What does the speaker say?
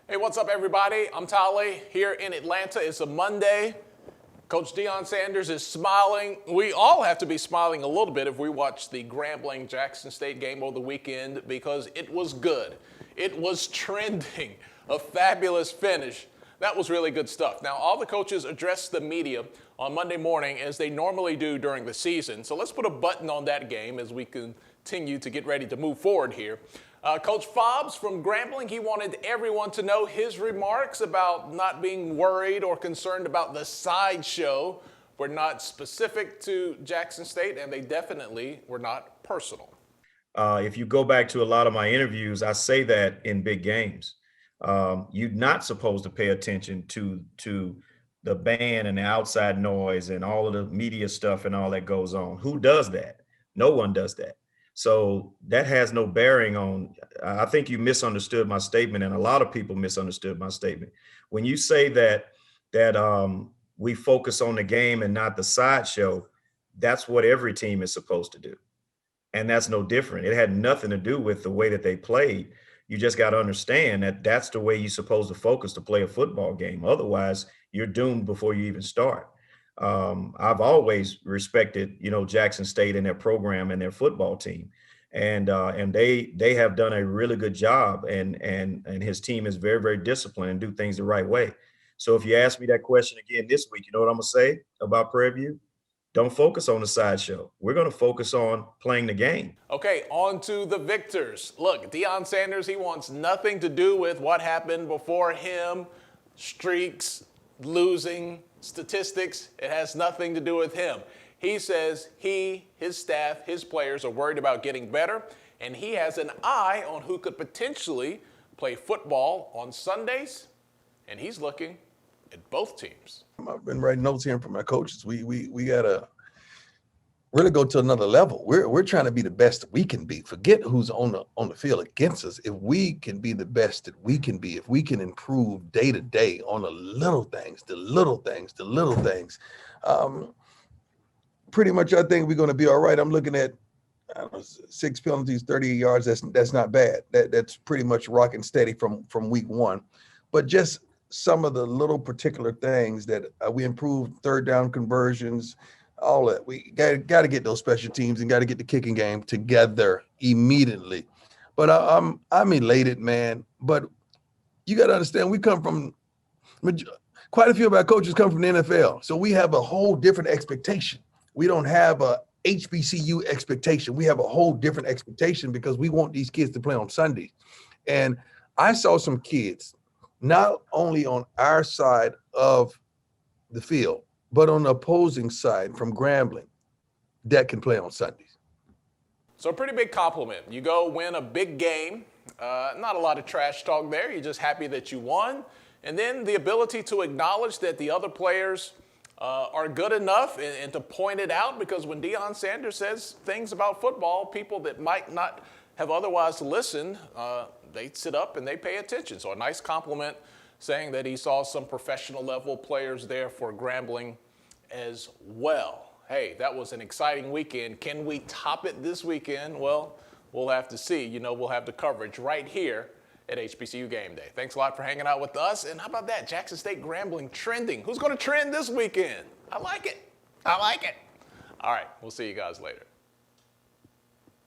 Hey, what's up, everybody? I'm Tolly here in Atlanta. It's a Monday. Coach Deion Sanders is smiling. We all have to be smiling a little bit if we watch the Grambling and Jackson State game over the weekend because it was good. It was trending. A fabulous finish. That was really good stuff. Now, all the coaches addressed the media on Monday morning as they normally do during the season. So let's put a button on that game as we continue to get ready to move forward here. Coach Fobbs from Grambling, he wanted everyone to know his remarks about not being worried or concerned about the sideshow were not specific to Jackson State, and they definitely were not personal. If you go back to a lot of my interviews, I say that in big games. You're not supposed to pay attention to the band and the outside noise and all of the media stuff and all that goes on. Who does that? No one does that. So that has no bearing on, I think you misunderstood my statement, and a lot of people misunderstood my statement. When you say that we focus on the game and not the sideshow, that's what every team is supposed to do. And that's no different. It had nothing to do with the way that they played. You just got to understand that that's the way you're supposed to focus to play a football game. Otherwise, you're doomed before you even start. I've always respected, Jackson State and their program and their football team, and they have done a really good job, and his team is very, very disciplined and do things the right way. So if you ask me that question again this week, you know what I'm gonna say about Prairie View? Don't focus on the sideshow. We're going to focus on playing the game. Okay, on to the victors. Look, Deion Sanders, he wants nothing to do with what happened before him, streaks, losing, statistics. It has nothing to do with him. He says he, his staff, his players are worried about getting better, and he has an eye on who could potentially play football on Sundays, and he's looking at both teams. I've been writing notes here from my coaches. We gotta really go to another level. We're trying to be the best we can be. Forget who's on the field against us. If we can be the best that we can be, if we can improve day to day on the little things, pretty much I think we're going to be all right. I'm looking at 6 penalties, 38 yards. That's not bad. That's pretty much rock and steady from week one. But just some of the little particular things that we improved, third down conversions, all that. We got to get those special teams and got to get the kicking game together immediately. But I'm elated, man. But you got to understand, we come from quite a few of our coaches come from the NFL, so we have a whole different expectation. We don't have a HBCU expectation. We have a whole different expectation because we want these kids to play on Sundays. And I saw some kids, not only on our side of the field, but on the opposing side from Grambling, that can play on Sundays. So a pretty big compliment. You go win a big game, not a lot of trash talk there. You're just happy that you won. And then the ability to acknowledge that the other players are good enough and to point it out, because when Deion Sanders says things about football, people that might not have otherwise listened, they sit up and they pay attention. So a nice compliment saying that he saw some professional level players there for Grambling as well. Hey, that was an exciting weekend. Can we top it this weekend? Well, we'll have to see. We'll have the coverage right here at HBCU Game Day. Thanks a lot for hanging out with us. And how about that? Jackson State Grambling trending. Who's going to trend this weekend? I like it. All right, we'll see you guys later.